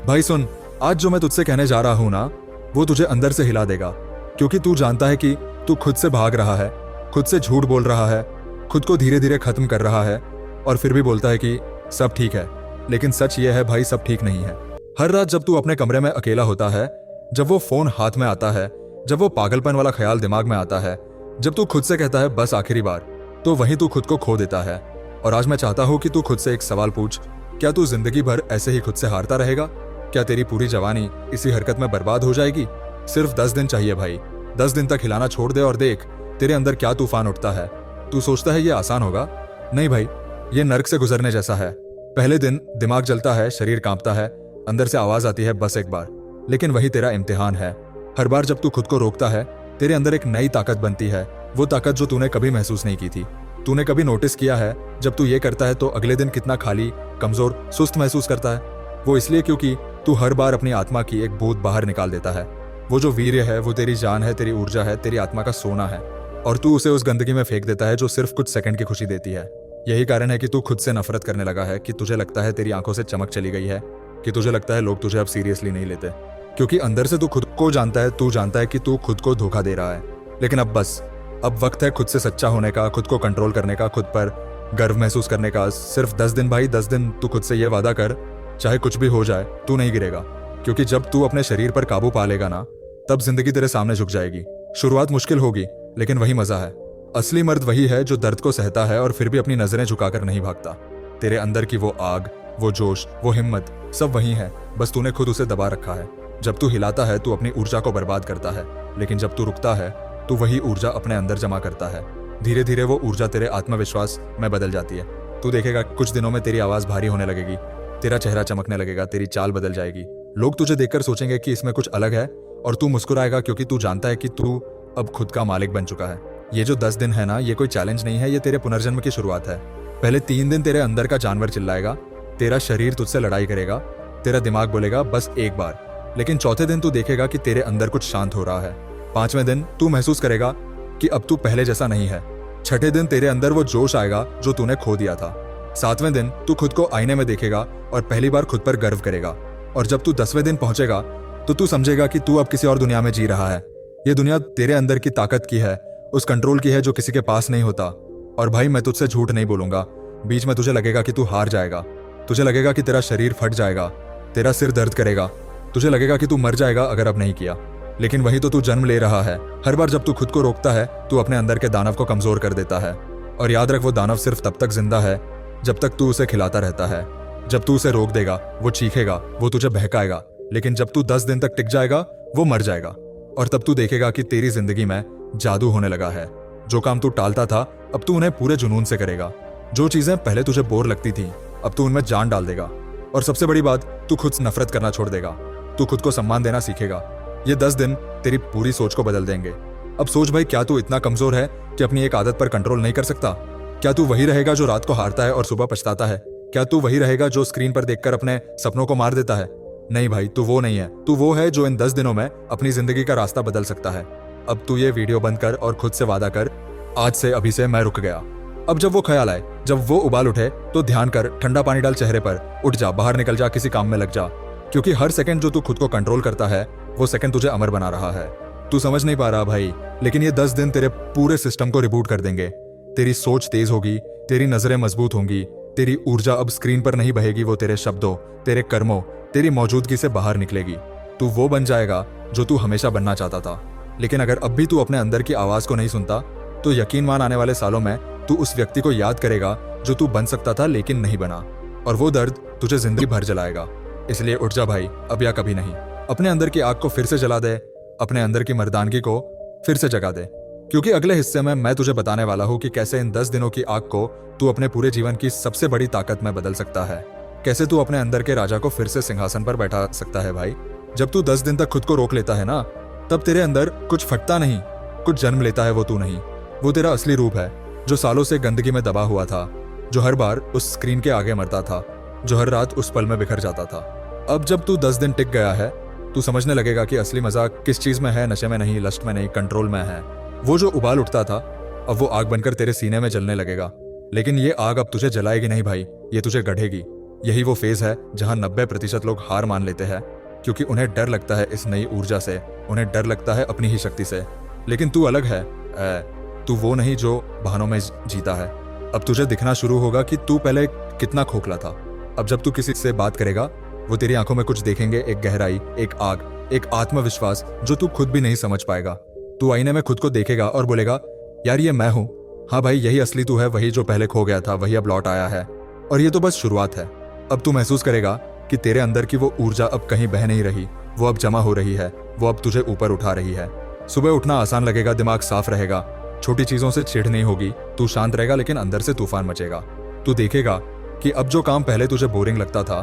भाई सुन, आज जो मैं तुझसे कहने जा रहा हूं ना, वो तुझे अंदर से हिला देगा। क्योंकि तू जानता है कि तू खुद से भाग रहा है, खुद से झूठ बोल रहा है, खुद को धीरे धीरे खत्म कर रहा है, और फिर भी बोलता है कि सब ठीक है। लेकिन सच ये है भाई, सब ठीक नहीं है। हर रात जब तू अपने कमरे में अकेला होता है, जब वो फोन हाथ में आता है, जब वो पागलपन वाला ख्याल दिमाग में आता है, जब तू खुद से कहता है बस आखिरी बार, तो वहीं तू खुद को खो देता है। और आज मैं चाहता हूं कि तू खुद से एक सवाल पूछ, क्या तू जिंदगी भर ऐसे ही खुद से हारता रहेगा? क्या तेरी पूरी जवानी इसी हरकत में बर्बाद हो जाएगी? सिर्फ 10 दिन चाहिए भाई। 10 दिन तक हिलाना छोड़ दे और देख तेरे अंदर क्या तूफान उठता है। तू सोचता है ये आसान होगा? नहीं भाई, ये नर्क से गुजरने जैसा है। पहले दिन दिमाग जलता है, शरीर कांपता है, अंदर से आवाज आती है बस एक बार। लेकिन वही तेरा इम्तिहान है। हर बार जब तू खुद को रोकता है, तेरे अंदर एक नई ताकत बनती है। वो ताकत जो तूने कभी महसूस नहीं की थी। तूने कभी नोटिस किया है जब तू ये करता है तो अगले दिन कितना खाली, कमजोर, सुस्त महसूस करता है? वो इसलिए क्योंकि तू हर बार अपनी आत्मा की एक बूंद बाहर निकाल देता है। वो जो वीर्य है, वो तेरी जान है, तेरी ऊर्जा है, तेरी आत्मा का सोना है, और तू उसे उस गंदगी में फेंक देता है जो सिर्फ कुछ सेकंड की खुशी देती है। यही कारण है कि तू खुद से नफरत करने लगा है, कि तुझे लगता है तेरी आंखों से चमक चली गई है, कि तुझे लगता है लोग तुझे अब सीरियसली नहीं लेते। क्योंकि अंदर से तू खुद को जानता है, तू जानता है कि तू खुद को धोखा दे रहा है। लेकिन अब बस, अब वक्त है खुद से सच्चा होने का, खुद को कंट्रोल करने का, खुद पर गर्व महसूस करने का। सिर्फ 10 दिन भाई, 10 दिन तू खुद से ये वादा कर, चाहे कुछ भी हो जाए तू नहीं गिरेगा। क्योंकि जब तू अपने शरीर पर काबू पा लेगा ना, तब जिंदगी तेरे सामने झुक जाएगी। शुरुआत मुश्किल होगी, लेकिन वही मजा है। असली मर्द वही है जो दर्द को सहता है और फिर भी अपनी नजरें झुकाकर नहीं भागता। तेरे अंदर की वो आग, वो जोश, वो हिम्मत, सब वही है, बस तूने खुद उसे दबा रखा है। जब तू हिलाता है तू अपनी ऊर्जा को बर्बाद करता है, लेकिन जब तू रुकता है तो वही ऊर्जा अपने अंदर जमा करता है। धीरे धीरे वो ऊर्जा तेरे आत्मविश्वास में बदल जाती है। तू देखेगा कुछ दिनों में तेरी आवाज भारी होने लगेगी, तेरा चेहरा चमकने लगेगा, तेरी चाल बदल जाएगी। लोग तुझे देखकर सोचेंगे कि इसमें कुछ अलग है, और तू मुस्कुराएगा क्योंकि तू जानता है कि तू अब खुद का मालिक बन चुका है। ये जो 10 दिन है ना, ये कोई चैलेंज नहीं है, ये तेरे पुनर्जन्म की शुरुआत है। पहले 3 दिन तेरे अंदर का जानवर चिल्लाएगा, तेरा शरीर तुझसे लड़ाई करेगा, तेरा दिमाग बोलेगा बस एक बार। लेकिन चौथे दिन तू देखेगा कि तेरे अंदर कुछ शांत हो रहा है। 5वें दिन तू महसूस करेगा कि अब तू पहले जैसा नहीं है। 6ठे दिन तेरे अंदर वो जोश आएगा जो तूने खो दिया था। 7वें दिन तू खुद को आईने में देखेगा और पहली बार खुद पर गर्व करेगा। और जब तू 10वें दिन पहुंचेगा तो तू समझेगा कि तू अब किसी और दुनिया में जी रहा है। ये दुनिया तेरे अंदर की ताकत की है, उस कंट्रोल की है जो किसी के पास नहीं होता। और भाई मैं तुझसे झूठ नहीं बोलूंगा, बीच में तुझे लगेगा कि तू हार जाएगा, तुझे लगेगा कि तेरा शरीर फट जाएगा, तेरा सिर दर्द करेगा, तुझे लगेगा कि तू मर जाएगा अगर अब नहीं किया। लेकिन वही तो तू जन्म ले रहा है। हर बार जब तू खुद को रोकता है तू अपने अंदर के दानव को कमजोर कर देता है। और याद रख, वो दानव सिर्फ तब तक जिंदा है जब तक तू उसे खिलाता रहता है। जब तू उसे रोक देगा वो चीखेगा, वो तुझे बहकाएगा, लेकिन जब तू 10 दिन तक टिक जाएगा वो मर जाएगा। और तब तू देखेगा कि तेरी जिंदगी में जादू होने लगा है। जो काम तू टालता था अब तू उन्हें पूरे जुनून से करेगा। जो चीजें पहले तुझे बोर लगती थी अब तू उनमें जान डाल देगा। और सबसे बड़ी बात, तू खुद से नफरत करना छोड़ देगा। तू खुद को सम्मान देना सीखेगा। ये 10 दिन तेरी पूरी सोच को बदल देंगे। अब सोच भाई, क्या तू इतना कमजोर है कि अपनी एक आदत पर कंट्रोल नहीं कर सकता? क्या तू वही रहेगा जो रात को हारता है और सुबह पछताता है? क्या तू वही रहेगा जो स्क्रीन पर देखकर अपने सपनों को मार देता है? नहीं भाई, तू वो नहीं है। तू वो है जो इन 10 दिनों में अपनी जिंदगी का रास्ता बदल सकता है। अब तू ये वीडियो बंद कर और खुद से वादा कर, आज से, अभी से मैं रुक गया। अब जब वो ख्याल आए, जब वो उबाल उठे, तो ध्यान कर, ठंडा पानी डाल चेहरे पर, उठ जा, बाहर निकल जा, किसी काम में लग जा। क्योंकि हर सेकंड जो तू खुद को कंट्रोल करता है वो सेकंड तुझे अमर बना रहा है। तू समझ नहीं पा रहा भाई, लेकिन ये 10 दिन तेरे पूरे सिस्टम को रिबूट कर देंगे। तेरी सोच तेज होगी, तेरी नजरें मजबूत होंगी, तेरी ऊर्जा अब स्क्रीन पर नहीं बहेगी, वो तेरे शब्दों, तेरे कर्मों, तेरी मौजूदगी से बाहर निकलेगी। तू वो बन जाएगा जो तू हमेशा बनना चाहता था। लेकिन अगर अब भी तू अपने अंदर की आवाज को नहीं सुनता तो यकीन मान, आने वाले सालों में तू उस व्यक्ति को याद करेगा जो तू बन सकता था लेकिन नहीं बना। और वो दर्द तुझे जिंदगी भर जलाएगा। इसलिए उठ जा भाई, अब या कभी नहीं। अपने अंदर की आग को फिर से जला दे, अपने अंदर की मर्दानगी को फिर से जगा दे। क्योंकि अगले हिस्से में मैं तुझे बताने वाला हूं कि कैसे इन 10 दिनों की आग को तू अपने पूरे जीवन की सबसे बड़ी ताकत में बदल सकता है। कैसे तू अपने अंदर के राजा को फिर से सिंहासन पर बैठा सकता है भाई। जब तू 10 दिन तक खुद को रोक लेता है ना, तब तेरे अंदर कुछ फटता नहीं, कुछ जन्म लेता है। वो तू नहीं, वो तेरा असली रूप है, जो सालों से गंदगी में दबा हुआ था, जो हर बार उस स्क्रीन के आगे मरता था, जो हर रात उस पल में बिखर जाता था। अब जब तू 10 दिन टिक गया है, तू समझने लगेगा कि असली मजा किस चीज में है, नशे में नहीं, लस्ट में नहीं, कंट्रोल में है। वो जो उबाल उठता था अब वो आग बनकर तेरे सीने में जलने लगेगा। लेकिन ये आग अब तुझे जलाएगी नहीं भाई, ये तुझे गढ़ेगी। यही वो फेज है जहां 90% लोग हार मान लेते हैं, क्योंकि उन्हें डर लगता है इस नई ऊर्जा से, उन्हें डर लगता है अपनी ही शक्ति से। लेकिन तू अलग है। तू वो नहीं जो बहानों में जीता है। अब तुझे दिखना शुरू होगा कि तू पहले कितना खोखला था। अब जब तू किसी से बात करेगा, वो तेरी आंखों में कुछ देखेंगे, एक गहराई, एक आग, एक आत्मविश्वास जो तू खुद भी नहीं समझ पाएगा। तू आईने में खुद को देखेगा और बोलेगा, यार ये मैं हूं। हाँ भाई, यही असली तू है, वही जो पहले खो गया था, वही अब लौट आया है। और ये तो बस शुरुआत है। अब तू महसूस करेगा कि तेरे अंदर की वो ऊर्जा अब कहीं बह नहीं रही, वो अब जमा हो रही है, वो अब तुझे ऊपर उठा रही है। सुबह उठना आसान लगेगा, दिमाग साफ रहेगा, छोटी चीजों से चिढ़ नहीं होगी, तू शांत रहेगा, लेकिन अंदर से तूफान मचेगा। तू देखेगा कि अब जो काम पहले तुझे बोरिंग लगता था,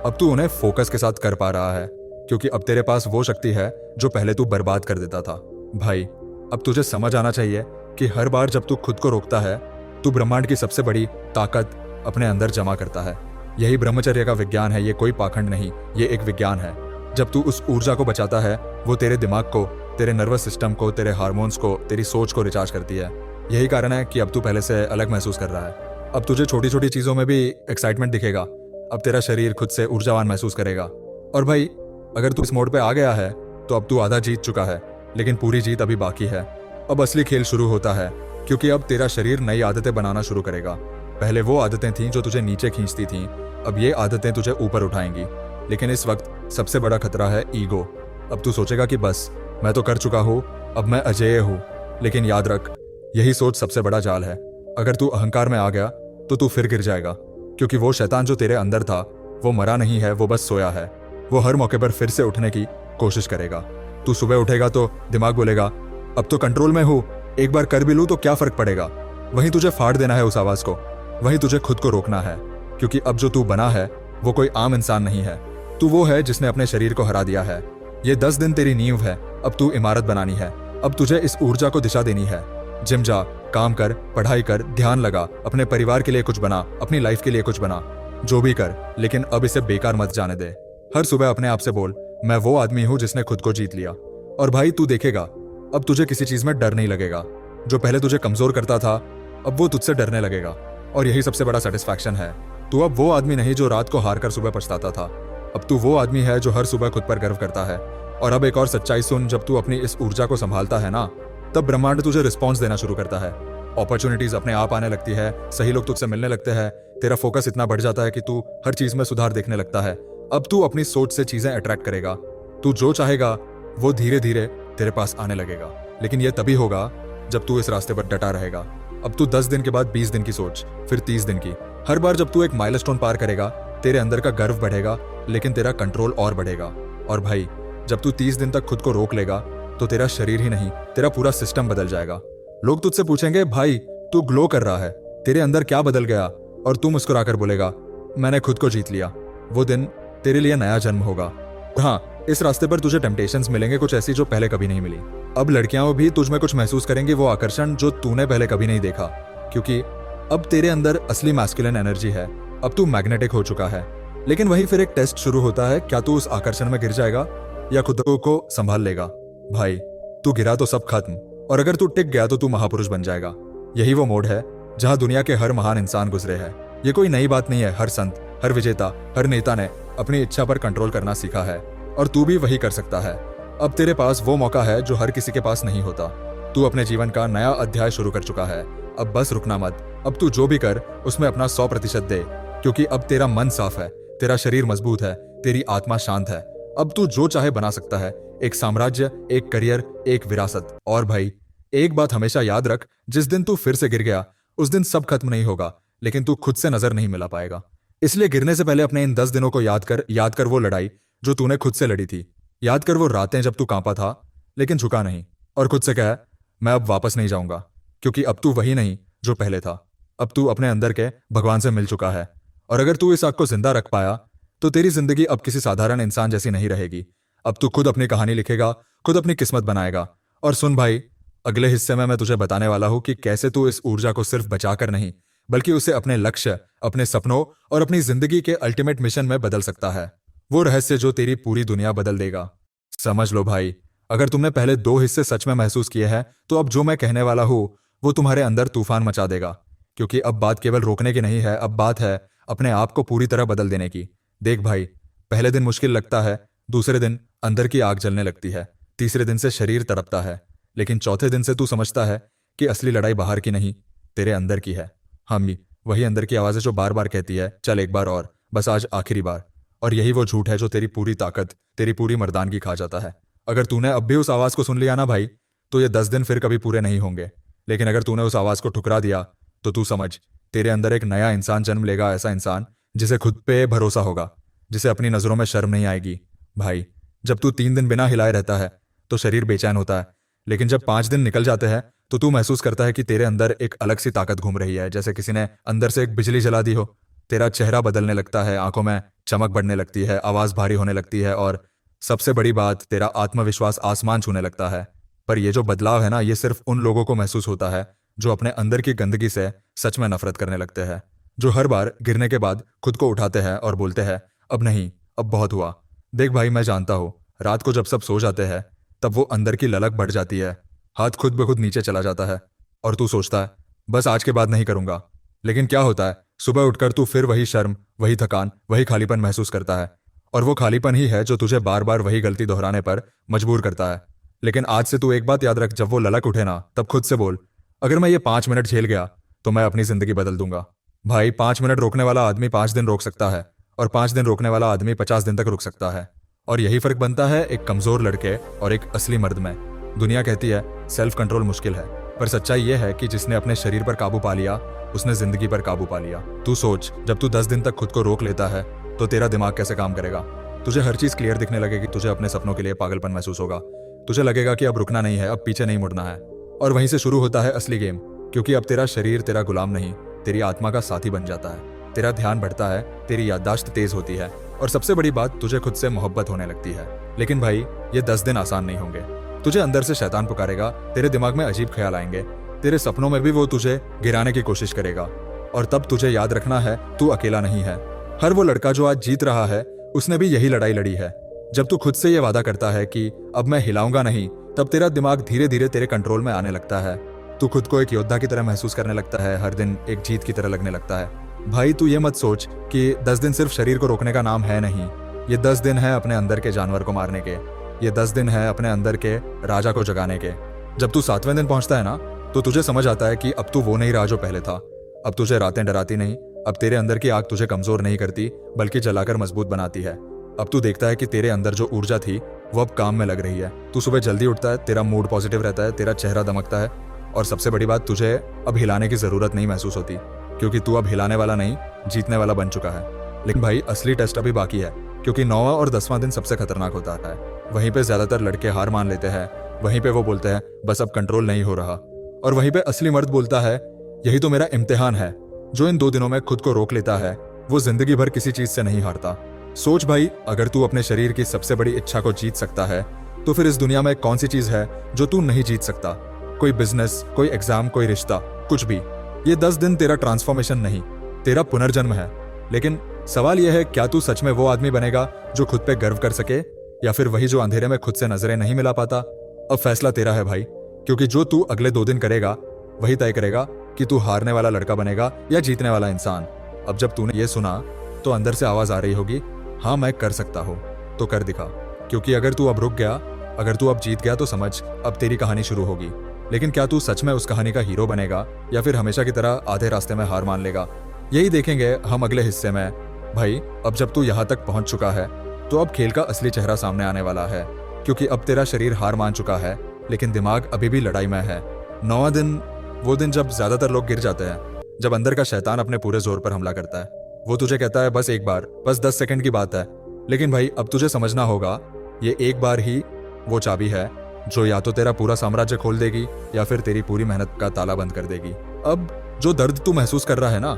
अब तू उन्हें फोकस के साथ कर पा रहा है, क्योंकि अब तेरे पास वो शक्ति है जो पहले तू बर्बाद कर देता था। भाई, अब तुझे समझ आना चाहिए कि हर बार जब तू खुद को रोकता है, तू ब्रह्मांड की सबसे बड़ी ताकत अपने अंदर जमा करता है। यही ब्रह्मचर्य का विज्ञान है, ये कोई पाखंड नहीं, ये एक विज्ञान है। जब तू उस ऊर्जा को बचाता है, वो तेरे दिमाग को, तेरे नर्वस सिस्टम को, तेरे हार्मोन्स को, तेरी सोच को रिचार्ज करती है। यही कारण है कि अब तू पहले से अलग महसूस कर रहा है। अब तुझे छोटी छोटी चीजों में भी एक्साइटमेंट दिखेगा। अब तेरा शरीर खुद से ऊर्जावान महसूस करेगा। और भाई, अगर तू इस मोड पे आ गया है, तो अब तू आधा जीत चुका है, लेकिन पूरी जीत अभी बाकी है। अब असली खेल शुरू होता है, क्योंकि अब तेरा शरीर नई आदतें बनाना शुरू करेगा। पहले वो आदतें थीं जो तुझे नीचे खींचती थीं, अब ये आदतें तुझे ऊपर उठाएंगी। लेकिन इस वक्त सबसे बड़ा खतरा है ईगो। अब तू सोचेगा कि बस मैं तो कर चुका हूँ, अब मैं अजेय हूँ। लेकिन याद रख, यही सोच सबसे बड़ा जाल है। अगर तू अहंकार में आ गया तो तू फिर गिर जाएगा, क्योंकि वो शैतान जो तेरे अंदर था, वो मरा नहीं है, वो बस सोया है। वो हर मौके पर फिर से उठने की कोशिश करेगा। तू सुबह उठेगा तो दिमाग बोलेगा, अब तो कंट्रोल में हूँ, एक बार कर भी लूँ तो क्या फर्क पड़ेगा। वहीं तुझे फाड़ देना है उस आवाज को, वहीं तुझे खुद को रोकना है, क्योंकि अब जो तू बना है वो कोई आम इंसान नहीं है। तू वो है जिसने अपने शरीर को हरा दिया है। ये 10 दिन तेरी नींव है, अब तू इमारत बनानी है। अब तुझे इस ऊर्जा को दिशा देनी है। जिम जा, काम कर, पढ़ाई कर, ध्यान लगा, अपने परिवार के लिए कुछ बना, अपनी लाइफ के लिए कुछ बना, जो भी कर, लेकिन अब इसे बेकार मत जाने दे। हर सुबह अपने आप से बोल, मैं वो आदमी हूं जिसने खुद को जीत लिया। और भाई, तू देखेगा अब तुझे किसी चीज में डर नहीं लगेगा। जो पहले तुझे कमजोर करता था, अब वो तुझसे डरने लगेगा। और यही सबसे बड़ा सेटिस्फैक्शन है। तू अब वो आदमी नहीं जो रात को हार कर सुबह पछताता था। अब तू वो आदमी है जो हर सुबह खुद पर गर्व करता है। और अब एक और सच्चाई सुन, जब तू अपनी इस ऊर्जा को संभालता है ना, तब ब्रह्मांड तुझे रिस्पॉन्स देना शुरू करता है। अपॉर्चुनिटीज अपने आप आने लगती है, सही लोग तुझसे मिलने लगते हैं, तेरा फोकस इतना बढ़ जाता है कि तू हर चीज में सुधार देखने लगता है। अब तू अपनी सोच से चीजें अट्रैक्ट करेगा। तू जो चाहेगा वो धीरे धीरे तेरे पास आने लगेगा। लेकिन यह तभी होगा जब तू इस रास्ते पर डटा रहेगा। अब तू 10 दिन के बाद 20 दिन की सोच, फिर 30 दिन की। हर बार जब तू एक माइलस्टोन पार करेगा, तेरे अंदर का गर्व बढ़ेगा, लेकिन तेरा कंट्रोल और बढ़ेगा। और भाई, जब तू 30 दिन तक खुद को रोक लेगा, तो तेरा शरीर ही नहीं, तेरा पूरा सिस्टम बदल जाएगा। लोग तुझसे पूछेंगे, भाई तू ग्लो कर रहा है, तेरे अंदर क्या बदल गया? और तू मुस्कुराकर बोलेगा, मैंने खुद को जीत लिया। वो दिन तेरे लिए नया जन्म होगा। हाँ, इस रास्ते पर तुझे टेम्पटेशंस मिलेंगे, कुछ ऐसी जो पहले कभी नहीं मिली। अब लड़कियां भी तुझ में कुछ महसूस करेंगी, वो आकर्षण जो तूने पहले कभी नहीं देखा, क्योंकि अब तेरे अंदर असली मैस्कुलिन एनर्जी है। अब तू मैग्नेटिक हो चुका है। लेकिन वहीं फिर एक टेस्ट शुरू होता है, क्या तू उस आकर्षण में गिर जाएगा या खुद को संभाल लेगा? भाई, तू गिरा तो सब खत्म, और अगर तू टिक गया तो तू महापुरुष बन जाएगा। यही वो मोड है जहां दुनिया के हर महान इंसान गुजरे हैं। ये कोई नई बात नहीं है। हर संत, हर विजेता, हर नेता ने अपनी इच्छा पर कंट्रोल करना सीखा है, और तू भी वही कर सकता है। अब तेरे पास वो मौका है जो हर किसी के पास नहीं होता। तू अपने जीवन का नया अध्याय शुरू कर चुका है। अब बस रुकना मत। अब तू जो भी कर उसमें अपना 100% दे, क्योंकि अब तेरा मन साफ है, तेरा शरीर मजबूत है, तेरी आत्मा शांत है। अब तू जो चाहे बना सकता है, एक साम्राज्य, एक करियर, एक विरासत। और भाई, एक बात हमेशा याद रख, जिस दिन तू फिर से गिर गया, उस दिन सब खत्म नहीं होगा, लेकिन तू खुद से नजर नहीं मिला पाएगा। इसलिए गिरने से पहले अपने इन 10 दिनों को याद कर वो लड़ाई जो तूने खुद से लड़ी थी। याद कर वो रातें जब तू कांपा था, लेकिन झुका नहीं। और खुद से कह, मैं अब वापस नहीं जाऊंगा, क्योंकि अब तू वही नहीं जो पहले था। अब तू अपने अंदर के भगवान से मिल चुका है। और अगर तू इस आग को जिंदा रख पाया, तो तेरी जिंदगी अब किसी साधारण इंसान जैसी नहीं रहेगी। अब तू खुद अपनी कहानी लिखेगा, खुद अपनी किस्मत बनाएगा। और सुन भाई, अगले हिस्से में मैं तुझे बताने वाला हूं कि कैसे तू इस ऊर्जा को सिर्फ बचाकर नहीं, बल्कि उसे अपने लक्ष्य, अपने सपनों और अपनी जिंदगी के अल्टीमेट मिशन में बदल सकता है। वो रहस्य जो तेरी पूरी दुनिया बदल देगा। समझ लो भाई, अगर तुमने पहले 2 हिस्से सच में महसूस किए हैं, तो अब जो मैं कहने वाला हूं वो तुम्हारे अंदर तूफान मचा देगा। क्योंकि अब बात केवल रोकने की नहीं है, अब बात है अपने आप को पूरी तरह बदल देने की। देख भाई, पहले दिन मुश्किल लगता है, दूसरे दिन अंदर की आग जलने लगती है, तीसरे दिन से शरीर तड़पता है, लेकिन चौथे दिन से तू समझता है कि असली लड़ाई बाहर की नहीं, तेरे अंदर की है। हामी, वही अंदर की आवाज़ है जो बार बार कहती है चल एक बार और, बस आज आखिरी बार। और यही वो झूठ है जो तेरी पूरी ताकत, तेरी पूरी मर्दानगी खा जाता है। अगर तूने अब भी उस आवाज़ को सुन लिया ना भाई, तो ये 10 दिन फिर कभी पूरे नहीं होंगे। लेकिन अगर तूने उस आवाज़ को ठुकरा दिया तो तू समझ, तेरे अंदर एक नया इंसान जन्म लेगा, ऐसा इंसान जिसे खुद पे भरोसा होगा, जिसे अपनी नज़रों में शर्म नहीं आएगी। भाई, जब तू 3 दिन बिना हिलाए रहता है तो शरीर बेचैन होता है, लेकिन जब 5 दिन निकल जाते हैं तो तू महसूस करता है कि तेरे अंदर एक अलग सी ताकत घूम रही है, जैसे किसी ने अंदर से एक बिजली जला दी हो। तेरा चेहरा बदलने लगता है, आंखों में चमक बढ़ने लगती है, आवाज़ भारी होने लगती है, और सबसे बड़ी बात, तेरा आत्मविश्वास आसमान छूने लगता है। पर ये जो बदलाव है ना, ये सिर्फ उन लोगों को महसूस होता है जो अपने अंदर की गंदगी से सच में नफरत करने लगते हैं, जो हर बार गिरने के बाद खुद को उठाते हैं और बोलते हैं अब नहीं, अब बहुत हुआ। देख भाई, मैं जानता हूँ रात को जब सब सो जाते हैं तब वो अंदर की ललक बढ़ जाती है, हाथ खुद ब खुद नीचे चला जाता है और तू सोचता है बस आज के बाद नहीं करूंगा। लेकिन क्या होता है, सुबह उठकर तू फिर वही शर्म, वही थकान, वही खालीपन महसूस करता है, और वो खालीपन ही है जो तुझे बार बार वही गलती दोहराने पर मजबूर करता है। लेकिन आज से तू एक बात याद रख, जब वो ललक उठे ना, तब खुद से बोल अगर मैं ये 5 मिनट झेल गया तो मैं अपनी जिंदगी बदल दूंगा। भाई, 5 मिनट रोकने वाला आदमी 5 दिन रोक सकता है, और 5 दिन रोकने वाला आदमी 50 दिन तक रुक सकता है। और यही फर्क बनता है एक कमजोर लड़के और एक असली मर्द में। दुनिया कहती है सेल्फ कंट्रोल मुश्किल है, पर सच्चाई यह है कि जिसने अपने शरीर पर काबू पा लिया उसने जिंदगी पर काबू पा लिया। तू सोच, जब तू 10 दिन तक खुद को रोक लेता है तो तेरा दिमाग कैसे काम करेगा। तुझे हर चीज क्लियर दिखने लगेगी, तुझे अपने सपनों के लिए पागलपन महसूस होगा, तुझे लगेगा कि अब रुकना नहीं है, अब पीछे नहीं मुड़ना है। और वहीं से शुरू होता है असली गेम, क्योंकि अब तेरा शरीर तेरा गुलाम नहीं, तेरी आत्मा का साथी बन जाता है। तेरा ध्यान बढ़ता है, तेरी याददाश्त तेज होती है, और सबसे बड़ी बात, तुझे खुद से मोहब्बत होने लगती है। लेकिन भाई, ये 10 दिन आसान नहीं होंगे। तुझे अंदर से शैतान पुकारेगा, तेरे दिमाग में अजीब ख्याल आएंगे, तेरे सपनों में भी वो तुझे गिराने की कोशिश करेगा। और तब तुझे याद रखना है तू अकेला नहीं है। हर वो लड़का जो आज जीत रहा है उसने भी यही लड़ाई लड़ी है। जब तू खुद से ये वादा करता है कि अब मैं हिलाऊंगा नहीं, तब तेरा दिमाग धीरे धीरे तेरे कंट्रोल में आने लगता है। तू खुद को एक योद्धा की तरह महसूस करने लगता है, हर दिन एक जीत की तरह लगने लगता है। भाई, तू ये मत सोच कि 10 दिन सिर्फ शरीर को रोकने का नाम है, नहीं। ये 10 दिन है अपने अंदर के जानवर को मारने के, ये 10 दिन है अपने अंदर के राजा को जगाने के। जब तू 7वें दिन पहुंचता है ना, तो तुझे समझ आता है कि अब तू वो नहीं रहा जो पहले था। अब तुझे रातें डराती नहीं, अब तेरे अंदर की आग तुझे कमजोर नहीं करती बल्कि जलाकर मजबूत बनाती है। अब तू देखता है कि तेरे अंदर जो ऊर्जा थी वो अब काम में लग रही है। तू सुबह जल्दी उठता है, तेरा मूड पॉजिटिव रहता है, तेरा चेहरा दमकता है, और सबसे बड़ी बात, तुझे अब हिलाने की जरूरत नहीं महसूस होती, क्योंकि तू अब हिलाने वाला नहीं, जीतने वाला बन चुका है। लेकिन भाई, असली टेस्ट अभी बाकी है, क्योंकि 9वां और 10वां दिन सबसे खतरनाक होता है। वहीं पे ज्यादातर लड़के हार मान लेते हैं, वहीं पे वो बोलते हैं बस अब कंट्रोल नहीं हो रहा, और वहीं पे असली मर्द बोलता है यही तो मेरा इम्तिहान है। जो इन 2 दिनों में खुद को रोक लेता है वो जिंदगी भर किसी चीज से नहीं हारता। सोच भाई, अगर तू अपने शरीर की सबसे बड़ी इच्छा को जीत सकता है तो फिर इस दुनिया में कौन सी चीज है जो तू नहीं जीत सकता। कोई बिजनेस, कोई एग्जाम, कोई रिश्ता, कुछ भी। ये 10 दिन तेरा ट्रांसफॉर्मेशन नहीं, तेरा पुनर्जन्म है। लेकिन सवाल यह है, क्या तू सच में वो आदमी बनेगा जो खुद पे गर्व कर सके, या फिर वही जो अंधेरे में खुद से नजरें नहीं मिला पाता। अब फैसला तेरा है भाई, क्योंकि जो तू अगले 2 दिन करेगा वही तय करेगा कि तू हारने वाला लड़का बनेगा या जीतने वाला इंसान। अब जब तूने ये सुना तो अंदर से आवाज आ रही होगी, हाँ मैं कर सकता हूँ, तो कर दिखा। क्योंकि अगर तू अब रुक गया, अगर तू अब जीत गया, तो समझ अब तेरी कहानी शुरू होगी। लेकिन क्या तू सच में उस कहानी का हीरो बनेगा, या फिर हमेशा की तरह आधे रास्ते में हार मान लेगा, यही देखेंगे हम अगले हिस्से में। भाई, अब जब तू यहाँ तक पहुंच चुका है तो अब खेल का असली चेहरा सामने आने वाला है, क्योंकि अब तेरा शरीर हार मान चुका है लेकिन दिमाग अभी भी लड़ाई में है। 9वां दिन, वो दिन जब ज्यादातर लोग गिर जाते हैं, जब अंदर का शैतान अपने पूरे जोर पर हमला करता है। वो तुझे कहता है बस एक बार, बस 10 सेकंड की बात है। लेकिन भाई, अब तुझे समझना होगा ये एक बार ही वो चाबी है जो या तो तेरा पूरा साम्राज्य खोल देगी या फिर तेरी पूरी मेहनत का ताला बंद कर देगी। अब जो दर्द तू महसूस कर रहा है ना,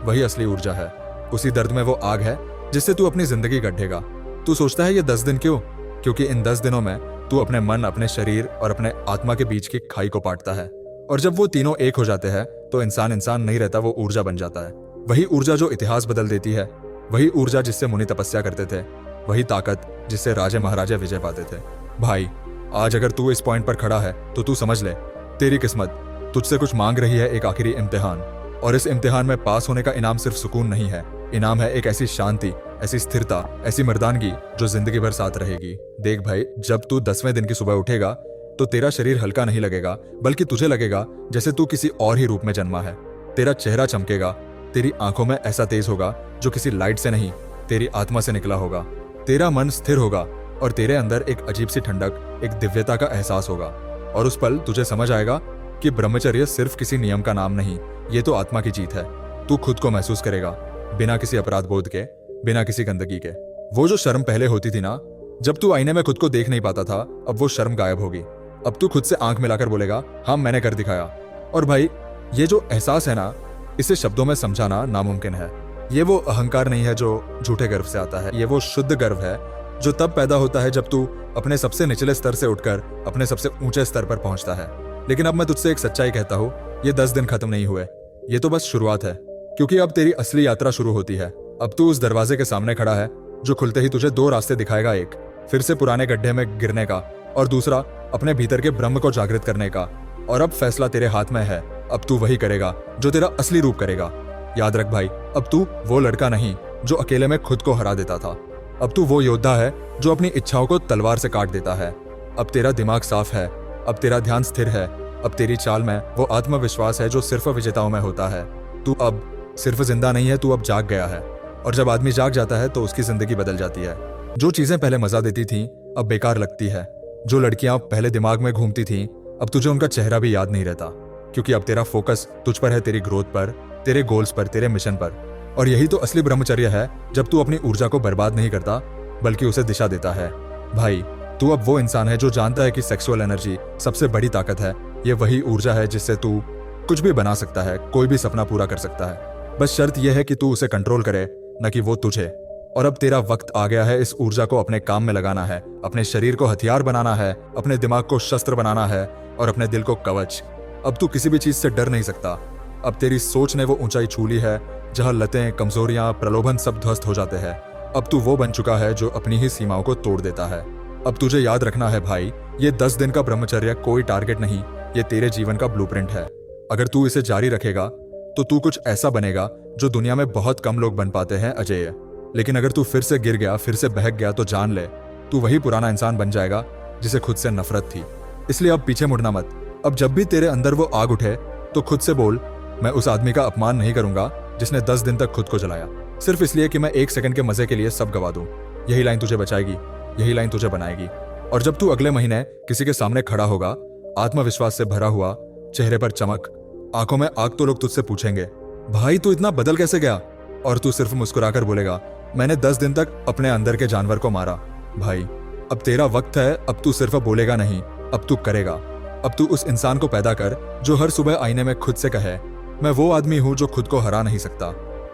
वही असली ऊर्जा है। उसी दर्द में वो आग है जिससे तू अपनी जिंदगी गढ़ेगा। तू सोचता है ये 10 दिन क्यों? क्योंकि इन 10 दिनों में तू अपने मन, अपने शरीर और अपने आत्मा के बीच की खाई को पाटता है। और जब वो तीनों एक हो जाते हैं तो इंसान इंसान नहीं रहता, वो ऊर्जा बन जाता है। वही ऊर्जा जो इतिहास बदल देती है, वही ऊर्जा जिससे मुनि तपस्या करते थे, वही ताकत जिससे राजे महाराजे विजय पाते थे। भाई, आज अगर तू इस पॉइंट पर खड़ा है तो तू समझ ले, तेरी किस्मत तुझसे कुछ मांग रही है, एक आखिरी इम्तिहान। और इस इम्तिहान में पास होने का इनाम सिर्फ सुकून नहीं है, इनाम है एक ऐसी शांति, ऐसी स्थिरता, ऐसी मर्दानगी जो जिंदगी भर साथ रहेगी। देख भाई, जब तू 10वें दिन की सुबह उठेगा तो तेरा शरीर हल्का नहीं लगेगा, बल्कि तुझे लगेगा जैसे तू किसी और ही रूप में जन्मा है। तेरा चेहरा चमकेगा, तेरी आंखों में ऐसा तेज होगा जो किसी लाइट से नहीं, तेरी आत्मा से निकला होगा। तेरा मन स्थिर होगा और तेरे अंदर एक अजीब सी ठंडक, एक दिव्यता का एहसास होगा। और उस पल तुझे समझ आएगा कि ब्रह्मचर्य सिर्फ किसी नियम का नाम नहीं, ये तो आत्मा की जीत है। तू खुद को महसूस करेगा बिना किसी अपराध बोध के, बिना किसी गंदगी के। वो जो शर्म पहले होती थी ना, जब तू आईने में खुद को देख नहीं पाता था, अब वो शर्म गायब होगी। अब तू खुद से आंख मिलाकर बोलेगा, हाँ मैंने कर दिखाया। और भाई, ये जो एहसास है ना, इसे शब्दों में समझाना नामुमकिन है। ये वो अहंकार नहीं है जो झूठे गर्व से आता है, ये वो शुद्ध गर्व है जो तब पैदा होता है जब तू अपने सबसे निचले स्तर से उठकर अपने सबसे ऊंचे स्तर पर पहुंचता है। लेकिन अब मैं तुझसे एक सच्चाई कहता हूं, ये 10 दिन खत्म नहीं हुए, ये तो बस शुरुआत है। क्योंकि अब तेरी असली यात्रा शुरू होती है। अब तू उस दरवाजे के सामने खड़ा है जो खुलते ही तुझे 2 रास्ते दिखाएगा, एक फिर से पुराने गड्ढे में गिरने का, और दूसरा अपने भीतर के ब्रह्म को जागृत करने का। और अब फैसला तेरे हाथ में है, अब तू वही करेगा जो तेरा असली रूप करेगा। याद रख भाई, अब तू वो लड़का नहीं जो अकेले में खुद को हरा देता था, अब तू वो योद्धा है जो अपनी इच्छाओं को तलवार से काट देता है। अब तेरा दिमाग साफ है, अब तेरा ध्यान स्थिर है, अब तेरी चाल में वो आत्मविश्वास है जो सिर्फ विजेताओं में होता है। तू अब सिर्फ जिंदा नहीं है, तू अब जाग गया है। और जब आदमी जाग जाता है तो उसकी जिंदगी बदल जाती है। जो चीजें पहले मजा देती थी अब बेकार लगती है। जो लड़कियां पहले दिमाग में घूमती थी, अब तुझे उनका चेहरा भी याद नहीं रहता, क्योंकि अब तेरा फोकस तुझ पर है, तेरी ग्रोथ पर, तेरे गोल्स पर, तेरे मिशन पर। और यही तो असली ब्रह्मचर्य है, जब तू अपनी ऊर्जा को बर्बाद नहीं करता बल्कि उसे दिशा देता है। भाई, तू अब वो इंसान है जो जानता है कि सेक्सुअल एनर्जी सबसे बड़ी ताकत है। ये वही ऊर्जा है जिससे तू कुछ भी बना सकता है, कोई भी सपना पूरा कर सकता है। बस शर्त यह है कि तू उसे कंट्रोल करे, न कि वो तुझे। और अब तेरा वक्त आ गया है इस ऊर्जा को अपने काम में लगाना है, अपने शरीर को हथियार बनाना है, अपने दिमाग को शस्त्र बनाना है और अपने दिल को कवच। अब तू किसी भी चीज से डर नहीं सकता। अब तेरी सोच ने वो ऊंचाई छू ली है जहां लतें, कमजोरियां, प्रलोभन सब ध्वस्त हो जाते हैं। अब तू वो बन चुका है जो अपनी ही सीमाओं को तोड़ देता है। अब तुझे याद रखना है भाई, ये 10 दिन का ब्रह्मचर्य कोई टारगेट नहीं, ये तेरे जीवन का ब्लूप्रिंट है। अगर तू इसे जारी रखेगा तो तू कुछ ऐसा बनेगा जो दुनिया में बहुत कम लोग बन पाते हैं, अजेय। लेकिन अगर तू फिर से गिर गया, फिर से बहक गया, तो जान ले तू वही पुराना इंसान बन जाएगा जिसे खुद से नफरत थी। इसलिए अब पीछे मुड़ना मत। अब जब भी तेरे अंदर वो आग उठे तो खुद से बोल, मैं उस आदमी का अपमान नहीं करूंगा जिसने 10 दिन तक खुद को जलाया, सिर्फ इसलिए कि मैं 1 सेकंड के मजे के लिए सब गवा दूं। यही लाइन तुझे बचाएगी, यही लाइन तुझे बनाएगी। और जब तू अगले महीने किसी के सामने खड़ा होगा, आत्मविश्वास से भरा हुआ, चेहरे पर चमक, आंखों में आग, तो लोग तुझसे पूछेंगे, भाई तू इतना बदल कैसे गया? और तू सिर्फ मुस्कुराकर बोलेगा, मैंने 10 दिन तक अपने अंदर के जानवर को मारा। भाई, अब तेरा वक्त है, अब तू सिर्फ बोलेगा नहीं, अब तू करेगा। अब तू उस इंसान को पैदा कर जो हर सुबह आईने में खुद से कहे, मैं वो आदमी हूं जो खुद को हरा नहीं सकता।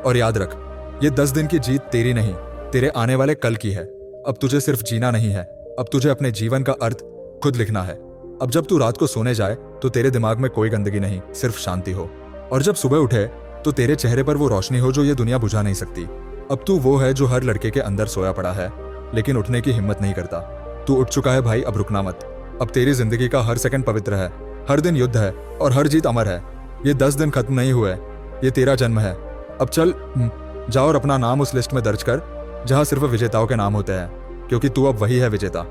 और याद रख, ये 10 दिन की जीत तेरी नहीं, तेरे आने वाले कल की है। अब तुझे सिर्फ जीना नहीं है, अब तुझे अपने जीवन का अर्थ खुद लिखना है। अब जब तू रात को सोने जाए तो तेरे दिमाग में कोई गंदगी नहीं, सिर्फ शांति हो। और जब सुबह उठे तो तेरे चेहरे पर वो रोशनी हो जो ये दुनिया बुझा नहीं सकती। अब तू वो है जो हर लड़के के अंदर सोया पड़ा है लेकिन उठने की हिम्मत नहीं करता। तू उठ चुका है भाई, अब रुकना मत। अब तेरी जिंदगी का हर सेकंड पवित्र है, हर दिन युद्ध है और हर जीत अमर है। ये 10 दिन खत्म नहीं हुए, ये तेरा जन्म है। अब चल जा और अपना नाम उस लिस्ट में दर्ज कर जहां सिर्फ विजेताओं के नाम होते हैं, क्योंकि तू अब वही है विजेता।